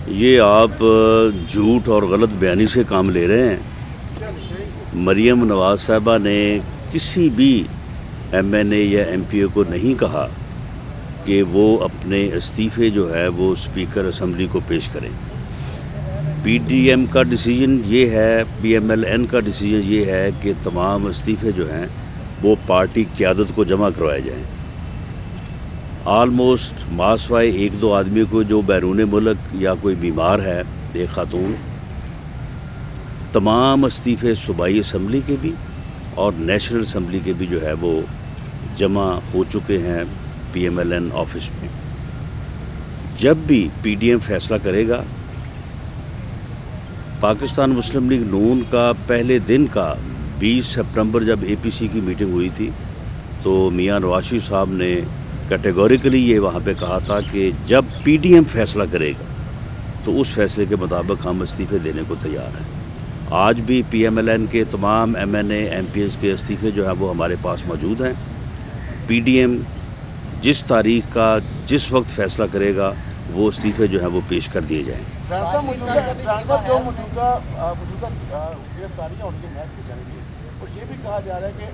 یہ آپ جھوٹ اور غلط بیانی سے کام لے رہے ہیں۔ مریم نواز صاحبہ نے کسی بھی ایم این اے یا ایم پی او کو نہیں کہا کہ وہ اپنے استعفے جو ہے وہ اسپیکر اسمبلی کو پیش کریں۔ پی ڈی ایم کا ڈیسیجن یہ ہے، پی ایم ایل این کا ڈیسیجن یہ ہے کہ تمام استعفے جو ہیں وہ پارٹی قیادت کو جمع کروائے جائیں۔ آلموسٹ ماسوائے ایک دو آدمی کو جو بیرون ملک یا کوئی بیمار ہے، ایک خاتون، تمام استعفے صوبائی اسمبلی کے بھی اور نیشنل اسمبلی کے بھی جو ہے وہ جمع ہو چکے ہیں P M L N office میں۔ جب بھی پی ڈی ایم فیصلہ کرے گا، پاکستان مسلم لیگ نون کا پہلے دن کا 20 سپٹمبر جب اے پی سی کی میٹنگ ہوئی تھی تو میاں نواز شریف صاحب نے کیٹیگوریکلی یہ وہاں پہ کہا تھا کہ جب پی ڈی ایم فیصلہ کرے گا تو اس فیصلے کے مطابق ہم استعفے دینے کو تیار ہیں۔ آج بھی پی ایم ایل این کے تمام M N A M P S کے استعفے جو ہیں وہ ہمارے پاس موجود ہیں۔ پی ڈی ایم جس تاریخ کا جس وقت فیصلہ کرے گا وہ استعفے جو ہیں وہ پیش کر دیے جائیں۔ جو موجودہ گرفتاریاں ان کے نیب کی جائیں گی، اور یہ بھی کہا جا رہا ہے کہ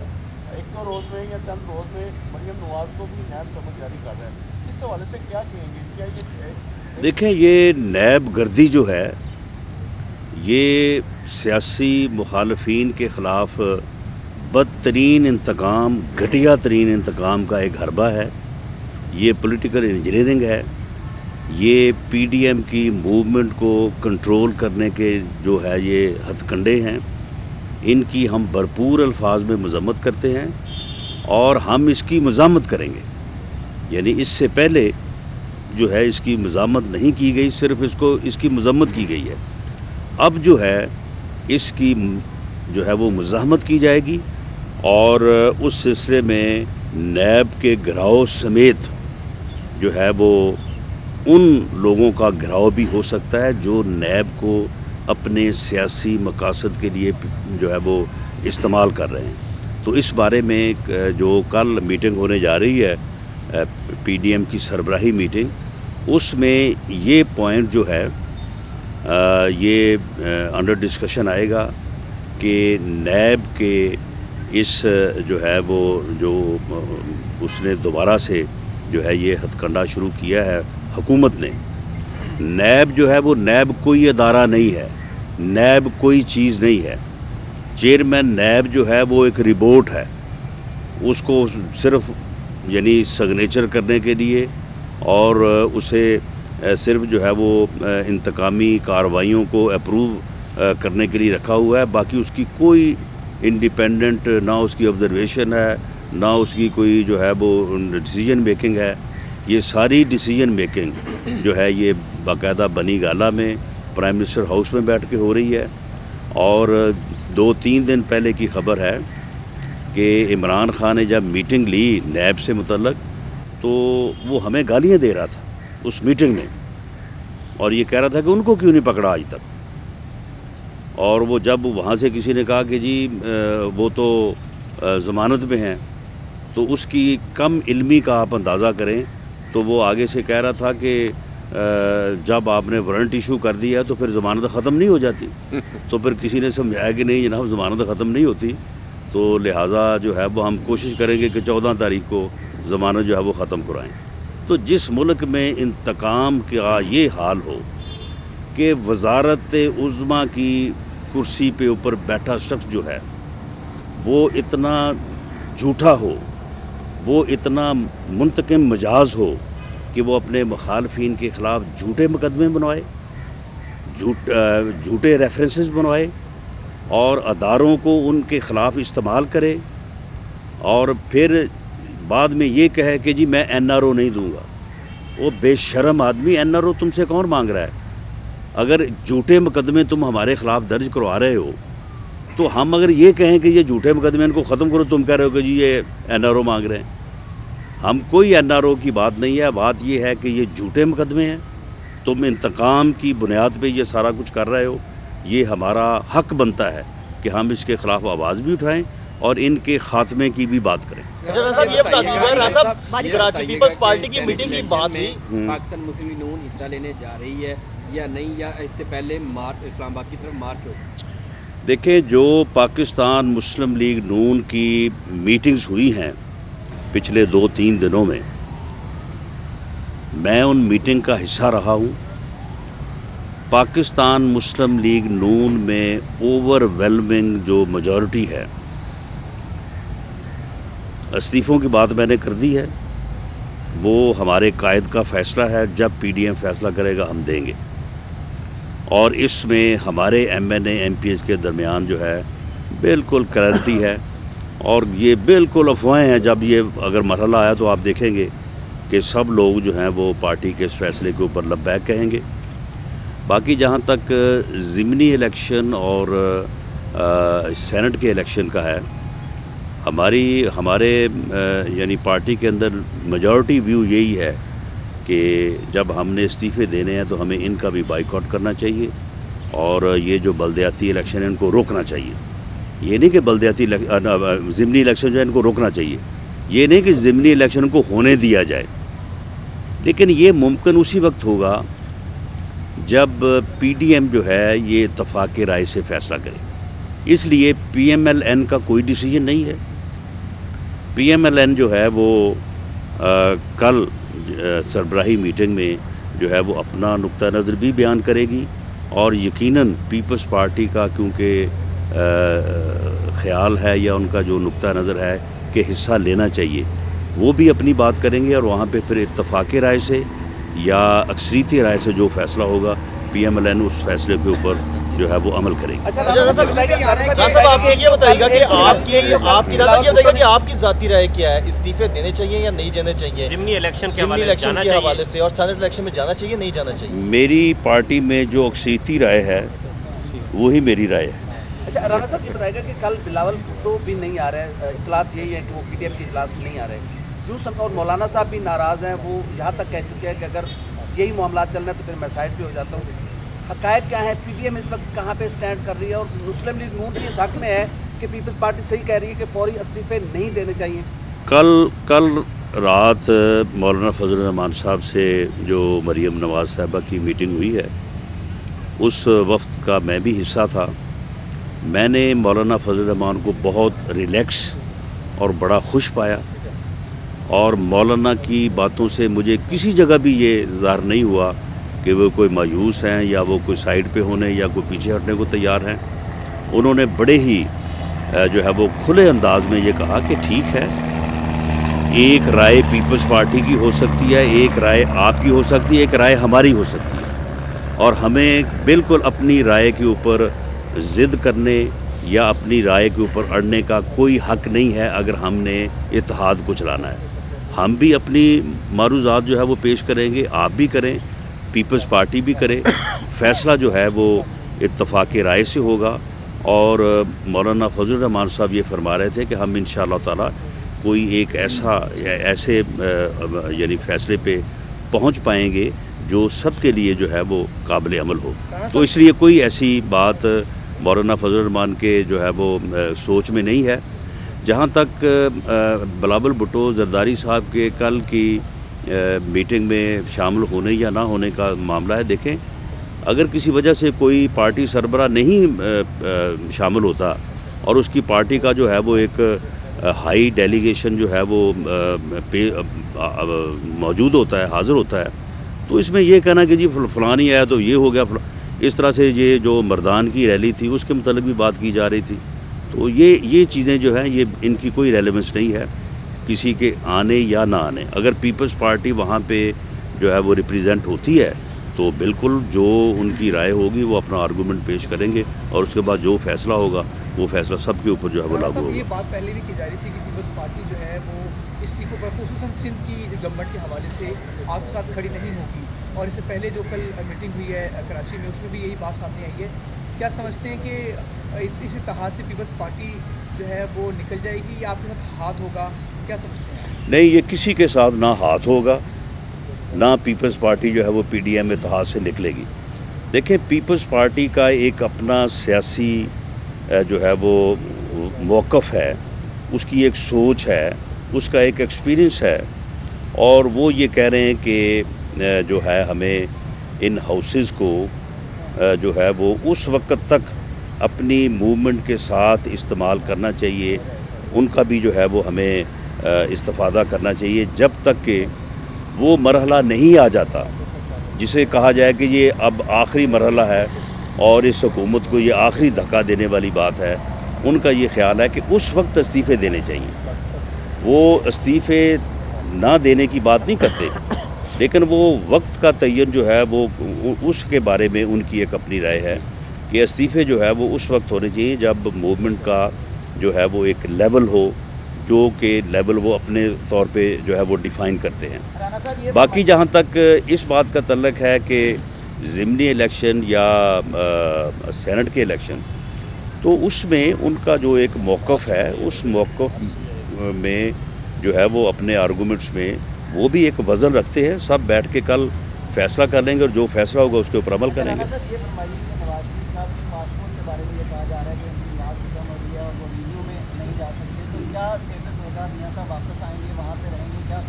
ایک دو روز میں یا چند روز میں مریم نواز کو بھی نیب سمجھ جاری کر رہا ہے۔ اس حوالے سے کیا کہیں گے؟ کیا یہ دیکھیں، یہ نیب گردی جو ہے یہ سیاسی مخالفین کے خلاف بدترین انتقام، گھٹیا ترین انتقام کا ایک حربہ ہے۔ یہ پولیٹیکل انجینئرنگ ہے۔ یہ پی ڈی ایم کی موومنٹ کو کنٹرول کرنے کے جو ہے یہ ہتھ کنڈے ہیں۔ ان کی ہم بھرپور الفاظ میں مذمت کرتے ہیں اور ہم اس کی مزاحمت کریں گے۔ یعنی اس سے پہلے جو ہے اس کی مزاحمت نہیں کی گئی، صرف اس کی مذمت کی گئی ہے۔ اب جو ہے اس کی جو ہے وہ مزاحمت کی جائے گی اور اس سلسلے میں نیب کے گھراؤ سمیت جو ہے وہ ان لوگوں کا گھراؤ بھی ہو سکتا ہے جو نیب کو اپنے سیاسی مقاصد کے لیے جو ہے وہ استعمال کر رہے ہیں۔ تو اس بارے میں جو کل میٹنگ ہونے جا رہی ہے پی ڈی ایم کی سربراہی میٹنگ، اس میں یہ پوائنٹ جو ہے یہ انڈر ڈسکشن آئے گا کہ نیب کے اس جو ہے وہ جو اس نے دوبارہ سے جو ہے یہ ہتھ کنڈا شروع کیا ہے حکومت نے۔ نیب جو ہے وہ نیب کوئی ادارہ نہیں ہے، نیب کوئی چیز نہیں ہے۔ چیئرمین نیب جو ہے وہ ایک رپورٹ ہے، اس کو صرف یعنی سگنیچر کرنے کے لیے اور اسے صرف جو ہے وہ انتقامی کارروائیوں کو اپروو کرنے کے لیے رکھا ہوا ہے۔ باقی اس کی کوئی انڈیپینڈنٹ نہ اس کی آبزرویشن ہے، نہ اس کی کوئی جو ہے وہ ڈیسیجن میکنگ ہے۔ یہ ساری ڈیسیجن میکنگ جو ہے یہ باقاعدہ بنی گالہ میں پرائم منسٹر ہاؤس میں بیٹھ کے ہو رہی ہے۔ اور 2-3 دن پہلے کی خبر ہے کہ عمران خان نے جب میٹنگ لی نیب سے متعلق تو وہ ہمیں گالیاں دے رہا تھا اس میٹنگ میں، اور یہ کہہ رہا تھا کہ ان کو کیوں نہیں پکڑا آج تک۔ اور وہ جب وہاں سے کسی نے کہا کہ جی وہ تو ضمانت میں ہیں، تو اس کی کم علمی کا آپ اندازہ کریں تو وہ آگے سے کہہ رہا تھا کہ جب آپ نے وارنٹ ایشو کر دیا تو پھر ضمانت ختم نہیں ہو جاتی۔ تو پھر کسی نے سمجھایا کہ نہیں جناب، ضمانت ختم نہیں ہوتی، تو لہٰذا جو ہے وہ ہم کوشش کریں گے کہ 14 تاریخ کو ضمانت جو ہے وہ ختم کرائیں۔ تو جس ملک میں انتقام کا یہ حال ہو کہ وزارت عظمیٰ کی کرسی پہ اوپر بیٹھا شخص جو ہے وہ اتنا جھوٹا ہو، وہ اتنا منتقم مجاز ہو کہ وہ اپنے مخالفین کے خلاف جھوٹے مقدمے بنوائے، جھوٹے ریفرنسز بنوائے اور اداروں کو ان کے خلاف استعمال کرے، اور پھر بعد میں یہ کہے کہ جی میں این آر او نہیں دوں گا۔ وہ بے شرم آدمی، این آر او تم سے کون مانگ رہا ہے؟ اگر جھوٹے مقدمے تم ہمارے خلاف درج کروا رہے ہو تو ہم اگر یہ کہیں کہ یہ جھوٹے مقدمے ان کو ختم کرو، تم کہہ رہے ہو کہ جی یہ این آر او مانگ رہے ہیں۔ ہم کوئی این آر او کی بات نہیں ہے، بات یہ ہے کہ یہ جھوٹے مقدمے ہیں، تم انتقام کی بنیاد پہ یہ سارا کچھ کر رہے ہو۔ یہ ہمارا حق بنتا ہے کہ ہم اس کے خلاف آواز بھی اٹھائیں اور ان کے خاتمے کی بھی بات کریں۔ کراچی پیپلز پارٹی کی میٹنگ کی بات ہوئی، پاکستان مسلم لیگ نون حصہ لینے جا رہی ہے، یا نہیں، یا اس سے پہلے اسلام آباد کی طرف مارچ ہو؟ دیکھیں، جو پاکستان مسلم لیگ نون کی میٹنگز ہوئی ہیں پچھلے 2-3 دنوں میں ان میٹنگ کا حصہ رہا ہوں. پاکستان مسلم لیگ نون میں اوور ویلمنگ جو میجورٹی ہے، استعفوں کی بات میں نے کر دی ہے، وہ ہمارے قائد کا فیصلہ ہے. جب پی ڈی ایم فیصلہ کرے گا ہم دیں گے. اور اس میں ہمارے M N A M P S کے درمیان جو ہے بالکل کلیئرٹی ہے، اور یہ بالکل افواہیں ہیں. جب یہ اگر مرحلہ آیا تو آپ دیکھیں گے کہ سب لوگ جو ہیں وہ پارٹی کے اس فیصلے کے اوپر لبیک کہیں گے. باقی جہاں تک ضمنی الیکشن اور سینٹ کے الیکشن کا ہے، ہمارے یعنی پارٹی کے اندر میجورٹی ویو یہی ہے کہ جب ہم نے استعفے دینے ہیں تو ہمیں ان کا بھی بائیکاٹ کرنا چاہیے، اور یہ جو بلدیاتی الیکشن ہے ان کو روکنا چاہیے. یہ نہیں کہ ضمنی الیکشن جو ہے ان کو روکنا چاہیے، یہ نہیں کہ ضمنی الیکشن کو ہونے دیا جائے، لیکن یہ ممکن اسی وقت ہوگا جب پی ڈی ایم جو ہے یہ اتفاق رائے سے فیصلہ کرے. اس لیے پی ایم ایل این کا کوئی ڈیسیجن نہیں ہے. پی ایم ایل این جو ہے وہ کل سربراہی میٹنگ میں جو ہے وہ اپنا نقطہ نظر بھی بیان کرے گی، اور یقیناً پیپلز پارٹی کا کیونکہ خیال ہے یا ان کا جو نقطہ نظر ہے کہ حصہ لینا چاہیے، وہ بھی اپنی بات کریں گے، اور وہاں پہ پھر اتفاق رائے سے یا اکثریتی رائے سے جو فیصلہ ہوگا پی ایم ایل این اس فیصلے کے اوپر جو ہے وہ عمل کرے گی. آپ یہ بتائیے گا کہ آپ کی رائے یہ بتائیے گا کہ آپ کی ذاتی رائے کیا ہے، استعفے دینے چاہیے یا نہیں دینے چاہیے؟ ضمنی الیکشن کے حوالے سے اور سینٹ الیکشن میں جانا چاہیے نہیں جانا چاہیے؟ میری پارٹی میں جو اکثریتی رائے ہے وہی میری رائے ہے. اچھا رانا صاحب یہ بتائے گا کہ کل بلاول بھٹو بھی نہیں آ رہے، اطلاعات یہی ہے کہ وہ پی ڈی ایم کے اجلاس میں نہیں آ رہے. اور مولانا صاحب بھی ناراض ہیں، وہ یہاں تک کہہ چکے ہیں کہ اگر یہی معاملات چل رہے ہیں تو پھر میں سائڈ پہ ہو جاتا ہوں. حقائق کیا ہے؟ پی ڈی ایم اس وقت کہاں پہ اسٹینڈ کر رہی ہے، اور مسلم لیگ نون کی اس حق میں ہے کہ پیپلز پارٹی صحیح کہہ رہی ہے کہ فوری استعفے نہیں دینے چاہیے؟ کل رات مولانا فضل الرحمان صاحب سے جو مریم نواز صاحبہ کی میٹنگ ہوئی ہے، اس وفد کا میں بھی حصہ تھا. میں نے مولانا فضل الرحمان کو بہت ریلیکس اور بڑا خوش پایا، اور مولانا کی باتوں سے مجھے کسی جگہ بھی یہ ظاہر نہیں ہوا کہ وہ کوئی مایوس ہیں یا وہ کوئی سائیڈ پہ ہونے یا کوئی پیچھے ہٹنے کو تیار ہیں. انہوں نے بڑے ہی جو ہے وہ کھلے انداز میں یہ کہا کہ ٹھیک ہے، ایک رائے پیپلز پارٹی کی ہو سکتی ہے، ایک رائے آپ کی ہو سکتی ہے، ایک رائے ہماری ہو سکتی ہے، اور ہمیں بالکل اپنی رائے کے اوپر ضد کرنے یا اپنی رائے کے اوپر اڑنے کا کوئی حق نہیں ہے. اگر ہم نے اتحاد کو چلانا ہے، ہم بھی اپنی معروضات جو ہے وہ پیش کریں گے، آپ بھی کریں، پیپلز پارٹی بھی کرے. فیصلہ جو ہے وہ اتفاق رائے سے ہوگا، اور مولانا فضل الرحمان صاحب یہ فرما رہے تھے کہ ہم انشاءاللہ تعالی کوئی ایک ایسے یعنی فیصلے پہ پہنچ پائیں گے جو سب کے لیے جو ہے وہ قابل عمل ہو. تو اس لیے کوئی ایسی بات مولانا فضل الرحمان کے جو ہے وہ سوچ میں نہیں ہے. جہاں تک بلاول بھٹو زرداری صاحب کے کل کی میٹنگ میں شامل ہونے یا نہ ہونے کا معاملہ ہے، دیکھیں اگر کسی وجہ سے کوئی پارٹی سربراہ نہیں شامل ہوتا اور اس کی پارٹی کا جو ہے وہ ایک ہائی ڈیلیگیشن جو ہے وہ موجود ہوتا ہے، حاضر ہوتا ہے، تو اس میں یہ کہنا کہ جی فلاں نہیں آیا تو یہ ہو گیا، اس طرح سے یہ جو مردان کی ریلی تھی اس کے متعلق بھی بات کی جا رہی تھی. تو یہ چیزیں جو ہیں یہ ان کی کوئی ریلیونس نہیں ہے کسی کے آنے یا نہ آنے. اگر پیپلز پارٹی وہاں پہ جو ہے وہ ریپریزنٹ ہوتی ہے تو بالکل جو ان کی رائے ہوگی وہ اپنا آرگومنٹ پیش کریں گے، اور اس کے بعد جو فیصلہ ہوگا وہ فیصلہ سب کے اوپر جو ہے وہ لاگو ہوگا. یہ بات پہلے بھی کی جا رہی تھی کہ پیپلز پارٹی جو ہے وہ اس سیکھوں پر خصوصاً سندھ کی گورنمنٹ کے حوالے سے آپ کے ساتھ کھڑی نہیں ہوگی، اور اس سے پہلے جو کل میٹنگ ہوئی ہے کراچی میں اس میں بھی یہی بات سامنے آئی ہے. کیا سمجھتے ہیں کہ اس اتحاد سے پیپلز پارٹی جو ہے وہ نکل جائے گی یا آپ کے ساتھ ہاتھ ہوگا؟ کیا سمجھتے ہیں؟ نہیں، یہ کسی کے ساتھ نہ ہاتھ ہوگا نہ پیپلز پارٹی جو ہے وہ پی ڈی ایم اتحاد سے نکلے گی. دیکھیں پیپلز پارٹی کا ایک اپنا سیاسی جو ہے وہ موقف ہے، اس کی ایک سوچ ہے، اس کا ایک ایکسپیرینس ہے، اور وہ یہ کہہ رہے ہیں کہ جو ہے ہمیں ان हाउसेस को जो है वो उस वक्त तक अपनी मूवमेंट के साथ इस्तेमाल करना चाहिए, उनका भी जो है वो हमें इस्तेफादा करना चाहिए जब तक कि वो मरहला नहीं आ जाता जिसे कहा जाए कि ये अब आखिरी मरहला है और इस हुकूमत को ये आखिरी धक्का देने वाली बात है। उनका ये ख्याल है कि उस वक्त इस्तीफ़े देने चाहिए। वो इस्तीफ़े ना देने की बात नहीं करते, लेकिन वो वक्त का तयन जो है वो उसके बारे में उनकी एक अपनी राय है कि इस्तीफ़े जो है वो उस वक्त होने चाहिए जब मूवमेंट का जो है वो एक लेवल हो, जो कि लेवल वो अपने तौर पे जो है वो डिफ़ाइन करते हैं। बाकी जहाँ तक इस बात का तल्लक है कि ज़िमनी इलेक्शन या सेनेट के इलेक्शन, तो उसमें उनका जो एक मौक़िफ़ है, उस मौक़िफ़ में जो है वो अपने आर्गूमेंट्स में वो भी एक वज़न रखते हैं। सब बैठ के कल फैसला कर लेंगे और जो फैसला होगा उसके ऊपर अमल करेंगे। सर ये फरमाइए कि नवाज शरीफ साहब के पासपोर्ट के बारे में ये कहा जा रहा है कि उनकी याद खत्म हो रही है और वो रिव्यू में नहीं जा सकते, तो क्या स्टेटस होगा? मियाँ साहब वापस आएंगे, वहाँ पे रहेंगे क्या?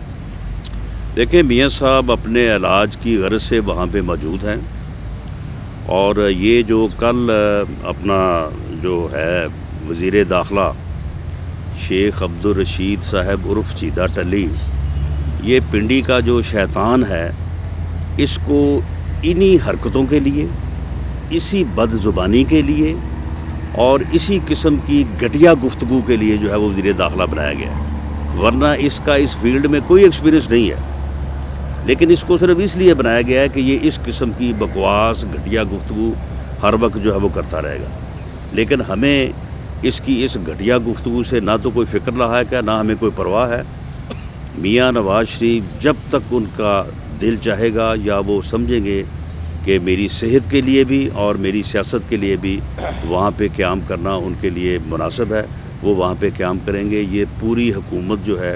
देखिए, मियाँ साहब अपने इलाज की गर्ज से वहाँ पे मौजूद हैं और ये जो कल अपना जो है वज़ीर दाखिला शेख अब्दुल रशीद साहब उर्फ चीदा टली, ये पिंडी का जो शैतान है, इसको इन्हीं हरकतों के लिए, इसी बदजुबानी के लिए और इसी किस्म की घटिया गुफ्तगू के लिए जो है वो वज़ीर दाखिला बनाया गया है। वरना इसका इस फील्ड में कोई एक्सपीरियंस नहीं है, लेकिन इसको सिर्फ इसलिए बनाया गया है कि ये इस किस्म की बकवास घटिया गुफ्तगू हर वक्त जो है वो करता रहेगा। लेकिन हमें इसकी इस घटिया गुफ्तगू से ना तो कोई फ़िक्र रहा है क्या, ना हमें कोई परवाह है। मियाँ नवाज शरीफ जब तक उनका दिल चाहेगा या वो समझेंगे कि मेरी सेहत के लिए भी और मेरी सियासत के लिए भी वहाँ पे क़याम करना उनके लिए मुनासिब है, वो वहाँ पे क़याम करेंगे। ये पूरी हुकूमत जो है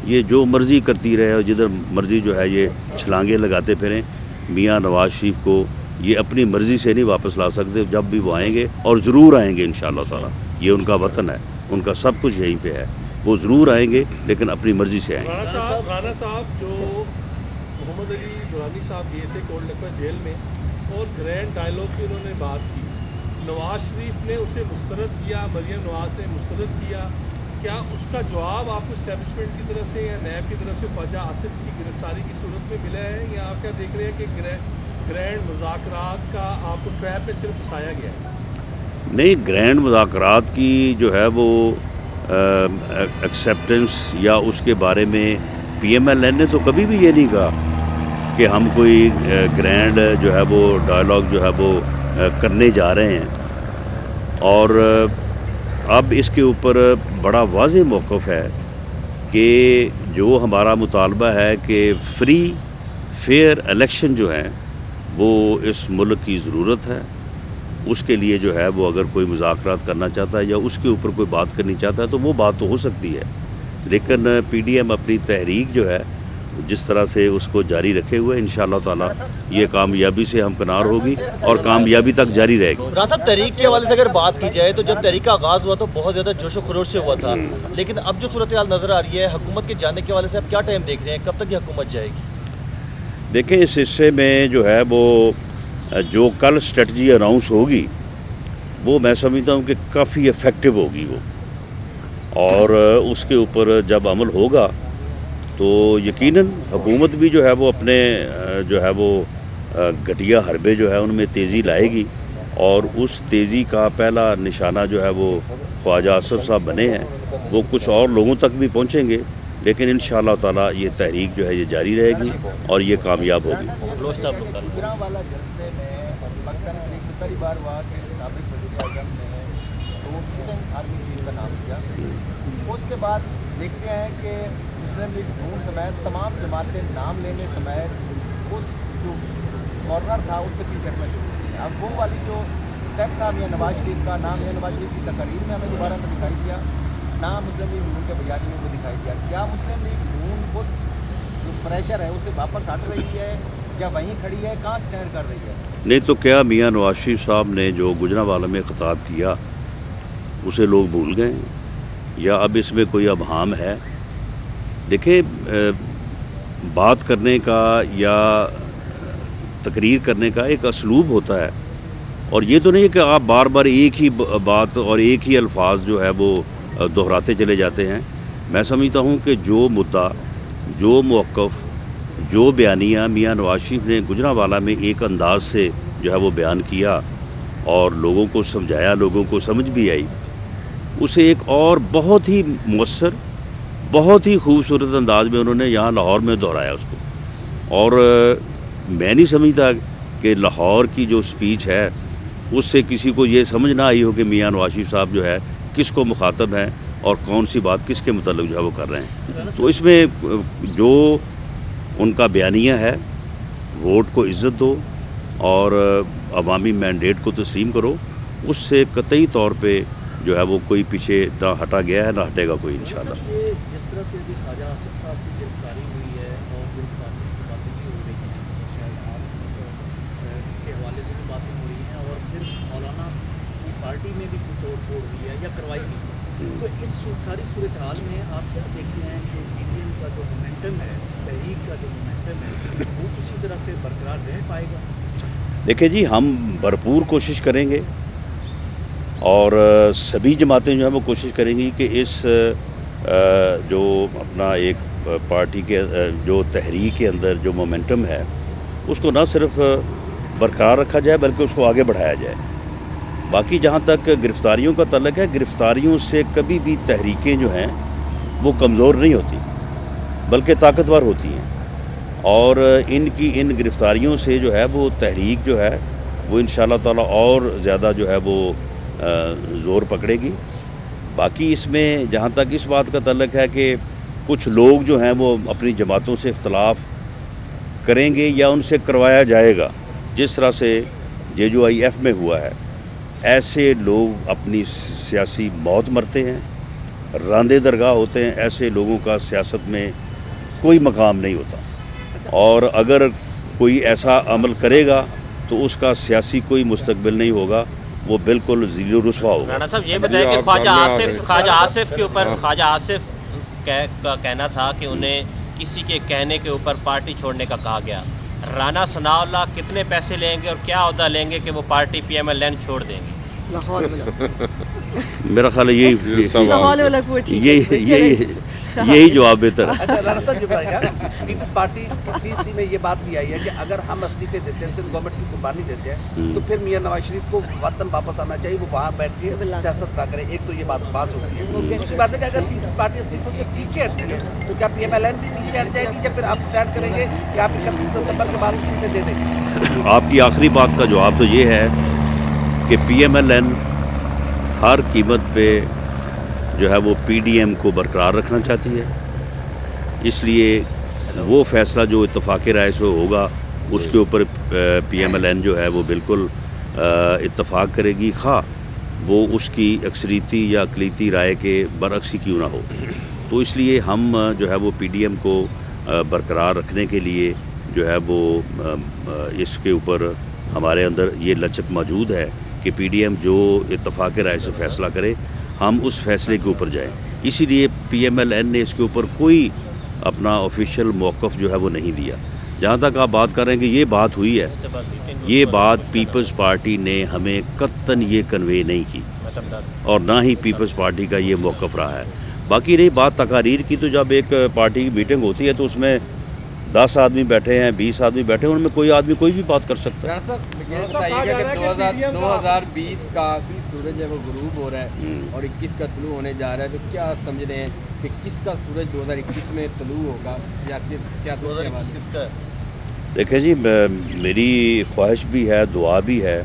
ये जो मर्ज़ी करती रहे और जिधर मर्ज़ी जो है ये छलांगे लगाते फिरें। मियाँ नवाज शरीफ को ये अपनी मर्ज़ी से नहीं वापस ला सकते। जब भी वो आएंगे और ज़रूर आएंगे इंशाअल्लाह ताला, ये उनका वतन है, उनका सब कुछ यहीं पे है, वो ज़रूर आएंगे लेकिन अपनी मर्ज़ी से आएंगे। राणा साहब जो मोहम्मद अली दुरानी साहब गए थे कोल्ड लिक्वर जेल में और ग्रैंड डायलॉग की उन्होंने बात की, नवाज शरीफ ने उसे मुस्तरद किया, मरियम नवाज ने मुस्तरद किया, क्या उसका जवाब आपको इस्टेब्लिशमेंट की तरफ से या नैब की तरफ से ख्वाजा आसिफ की गिरफ्तारी की सूरत में मिला है, या आप क्या देख रहे हैं कि ग्रैंड मुज़ाकरात का आपको ट्रैप में सिर्फ फंसाया गया है? नहीं, ग्रैंड मुज़ाकरात की जो है वो एक्सेप्टेंस या उसके बारे में PMLN ने तो कभी भी ये नहीं कहा कि हम कोई ग्रैंड जो है वो डायलॉग जो है वो करने जा रहे हैं। और अब इसके ऊपर बड़ा वाज़ेह मौक़िफ़ है कि जो हमारा मुतालबा है कि फ्री फेयर इलेक्शन जो है वो इस मुल्क की ज़रूरत है। उसके लिए जो है वो अगर कोई मुज़ाकरात करना चाहता है या उसके ऊपर कोई बात करनी चाहता है तो वो बात तो हो सकती है, लेकिन PDM अपनी तहरीक जो है जिस तरह से उसको जारी रखे हुए इंशाअल्लाह ताला ये कामयाबी से हमकिनार होगी और कामयाबी तक जारी रहेगी। राना साहब, तहरीक के हवाले से अगर बात की जाए तो जब तहरीक का आगाज़ हुआ तो बहुत ज़्यादा जोशो खरोश से हुआ था, लेकिन अब जो सूरत हाल नज़र आ रही है हुकूमत के जाने के हवाले से आप क्या टाइम देख रहे हैं, कब तक ये हुकूमत जाएगी? देखें, इस हिस्से में जो है वो जो कल स्ट्रेटजी अनाउंस होगी वो मैं समझता हूँ कि काफ़ी इफ़ेक्टिव होगी वो, और उसके ऊपर जब अमल होगा तो यकीनन हुकूमत भी जो है वो अपने जो है वो घटिया हरबे जो है उनमें तेज़ी लाएगी और उस तेज़ी का पहला निशाना जो है वो ख्वाजा आसिफ साहब बने हैं, वो कुछ और लोगों तक भी पहुँचेंगे, लेकिन इंशाअल्लाह ताला ये तहरीक जो है ये जारी रहेगी और ये कामयाब होगी। गुजरांवाला जलसे में पाकिस्तान में पहली बार हुआ कि साबिक वज़ीर-ए-आज़म ने तो इंडियन आर्मी चीफ का नाम किया। उसके बाद देखते हैं कि मुस्लिम लीग नून समेत तमाम जमातें नाम लेने समेत उस जो कॉर्नर था उससे पीछे हटना शुरू हो गया। अब वो वाली जो स्टेप था मियाँ नवाज शरीफ का, नाम मियाँ नवाज शरीफ की तकरीर में हमें दोबारा में दिखाई दिया, ना मुस्लिम लीग नून के बयानी में वो दिखाई दिया। क्या मुस्लिम लीग नून को जो प्रेशर है उससे वापस हट रही है या वहीं खड़ी है, कहाँ स्टैंड कर रही है? नहीं तो क्या मियाँ नवाज शरीफ साहब ने जो गुजरांवाला में खिताब किया उसे लोग भूल गए या अब इसमें कोई अबहाम है? देखिए, बात करने का या तकरीर करने का एक असलूब होता है, और ये तो नहीं है कि आप बार बार एक ही बात और एक ही अल्फाज जो है वो दोहराते चले जाते हैं। मैं समझता हूँ कि जो मुद्दा, जो मौक़िफ़, जो बयानिया मियाँ नवाज शरीफ ने गुजरांवाला में एक अंदाज से जो है वो बयान किया और लोगों को समझाया, लोगों को समझ भी आई, उसे एक और बहुत ही मुअस्सर, बहुत ही खूबसूरत अंदाज में उन्होंने यहाँ लाहौर में दोहराया उसको। और मैं नहीं समझता कि लाहौर की जो स्पीच है उससे किसी को ये समझ ना आई हो कि मियाँ नवाज शरीफ साहब जो है किसको मुखातब हैं और कौन सी बात किसके मुताल्लिक़ जो है वो कर रहे हैं। तो इसमें जो उनका बयानिया है, वोट को इज़्ज़त दो और अवामी मैंडेट को तस्लीम करो, उससे कतई तौर पे जो है वो कोई पीछे ना हटा गया है, ना हटेगा कोई इंशाल्लाह। जिस तरह से अभी ख्वाजा आसिफ साहब की गिरफ्तारी हुई है और गिरफ्तारी की बातें भी हो रही हैं, शायद आप के हवाले से भी बातें हो रही हैं, और फिर मौलाना की पार्टी में भी कुछ तोड़ फोड़ हुई है या करवाई गई है, तो इस सारी सूरत हाल में आप क्या देखते हैं कि पीडीएम का जो मोमेंटम है, तहरीक का जो मोमेंटम है, वो किसी तरह से बरकरार रह पाएगा? देखिए जी, हम भरपूर कोशिश करेंगे और सभी जमातें जो है वो कोशिश करेंगी कि इस जो अपना एक पार्टी के जो तहरीक के अंदर जो मोमेंटम है उसको ना सिर्फ बरकरार रखा जाए बल्कि उसको आगे बढ़ाया जाए। बाकी जहाँ तक गिरफ्तारियों का तल्लुक है, गिरफ्तारियों से कभी भी तहरीकें जो हैं वो कमज़ोर नहीं होती बल्कि ताकतवर होती हैं, और इन गिरफ्तारियों से जो है वो तहरीक जो है वो इंशाअल्लाह ताला और ज़्यादा जो है वो ज़ोर पकड़ेगी। बाकी इसमें जहाँ तक इस बात का तल्लुक है कि कुछ लोग जो हैं वो अपनी जमातों से इख्तलाफ करेंगे या उनसे करवाया जाएगा, जिस तरह से JUIF में हुआ है, ऐसे लोग अपनी सियासी मौत मरते हैं, रांदे दरगाह होते हैं। ऐसे लोगों का सियासत में कोई मकाम नहीं होता, और अगर कोई ऐसा अमल करेगा तो उसका सियासी कोई मुस्तकबिल नहीं होगा, वो बिल्कुल ज़िल्लु रुस्वा होगा। राणा साहब ये बताएं कि ख्वाजा आसिफ के ऊपर ख्वाजा आसिफ का कहना था कि उन्हें किसी के कहने के ऊपर पार्टी छोड़ने का कहा गया। राणा सनाउल्लाह कितने पैसे लेंगे और क्या ओहदा लेंगे कि वो पार्टी PMLN छोड़ देंगे? मेरा ख्याल है यही जवाब बेहतर है। अच्छा राणा साहब, ये बताइएगा, पीपल्स पार्टी CC में ये बात भी आई है कि अगर हम इस्तीफे देते हैं, सिंध गवर्नमेंट की कुर्बानी देते हैं, तो फिर मियां नवाज शरीफ को वतन वापस आना चाहिए, वो वहाँ बैठ के सियासत ना करें। एक तो ये बात होती है। दूसरी बात है कि अगर पीपल्स पार्टी इस्तीफों से पीछे हटती है तो क्या PMLN भी पीछे हट जाएगी, या फिर आप स्टैंड करेंगे कि आप 31 दिसंबर के बाद इस्तीफे दे देंगे? आपकी आखिरी बात का जवाब तो ये है कि PMLN हर कीमत पे जो है वो PDM को बरकरार रखना चाहती है, इसलिए वो फैसला जो इत्तफाक़ राय से होगा उसके ऊपर PMLN जो है वो बिल्कुल इत्तफाक़ करेगी, खा वो उसकी अक्सरीती या अक़लीती राय के बरअक्स ही क्यों ना हो। तो इसलिए हम जो है वो PDM को बरकरार रखने के लिए जो है वो इसके ऊपर हमारे अंदर ये लचक मौजूद है कि PDM जो इत्तफाक़ राय से फ़ैसला करे, हम उस फैसले के ऊपर जाएं। इसीलिए PMLN ने इसके ऊपर कोई अपना ऑफिशियल मौक़िफ़ जो है वो नहीं दिया। जहाँ तक आप बात कर रहे हैं कि ये बात हुई है, ये बात पीपल्स पार्टी ने हमें कत्तन ये कन्वे नहीं की, और ना ही पीपल्स पार्टी का ये मौक़िफ़ रहा है। बाकी रही बात तकारीर की, तो जब एक पार्टी की मीटिंग होती है तो उसमें 10 आदमी बैठे हैं, 20 आदमी बैठे हैं, उनमें कोई आदमी कोई भी बात कर सकता है। सर ये बताइएगा कि 2020 का सूरज है वो गुरूब हो रहा है और 21 का तुलू होने जा रहा है, तो क्या समझ रहे हैं कि किसका सूरज 2021 में तुलू होगा सियासत का? देखें जी, मेरी ख्वाहिश भी है, दुआ भी है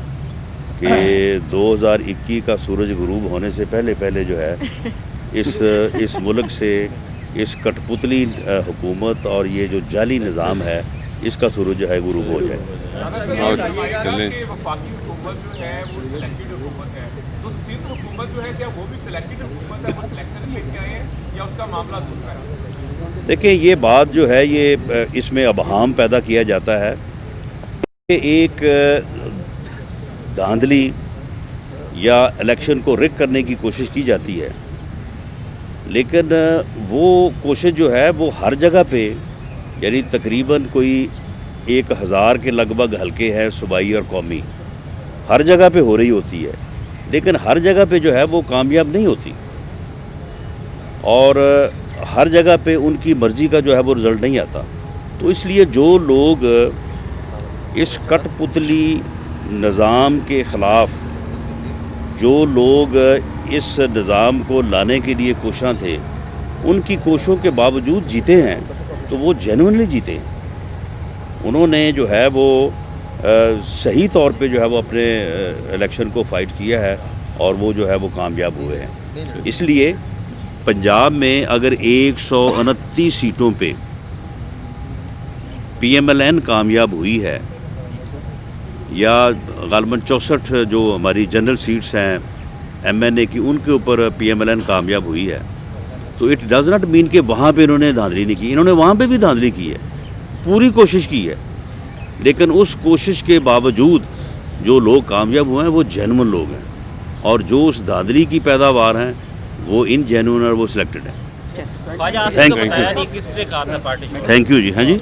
कि 2021 का सूरज गुरूब होने से पहले जो है इस मुल्क से इस कठपुतली हुकूमत और ये जो जाली निज़ाम है इसका सूरज जो है गुरूब हो जाए। देखिए, ये बात जो है ये इसमें अबहाम पैदा किया जाता है कि एक धांधली या इलेक्शन को रिग करने की कोशिश की जाती है, लेकिन वो कोशिश जो है वो हर जगह पे, यानी तकरीबन कोई 1000 के लगभग हलके हैं सूबाई और कौमी, हर जगह पे हो रही होती है, लेकिन हर जगह पे जो है वो कामयाब नहीं होती और हर जगह पे उनकी मर्जी का जो है वो रिजल्ट नहीं आता। तो इसलिए जो लोग इस कठपुतली निज़ाम के ख़िलाफ़, जो लोग इस निज़ाम को लाने के लिए कोशां थे, उनकी कोशों के बावजूद जीते हैं तो वो जेन्युइनली जीते हैं। उन्होंने जो है वो सही तौर पे जो है वो अपने इलेक्शन को फाइट किया है और वो जो है वो कामयाब हुए हैं। इसलिए पंजाब में अगर 129 सीटों पे PMLN कामयाब हुई है या गालबन 64 जो हमारी जनरल सीट्स हैं MNA की, उनके ऊपर PMLN कामयाब हुई है, तो इट डज नॉट मीन कि वहाँ पे इन्होंने धांधली नहीं की। इन्होंने वहाँ पे भी धांधली की है, पूरी कोशिश की है, लेकिन उस कोशिश के बावजूद जो लोग कामयाब हुए हैं वो जेन्युइन लोग हैं, और जो उस धांधली की पैदावार हैं वो इन जेन्युइन और वो सिलेक्टेड है। ख्वाजा आसिफ को बताया नहीं किसने कहा था पार्टी छोड़ने? थैंक यू जी। हाँ जी।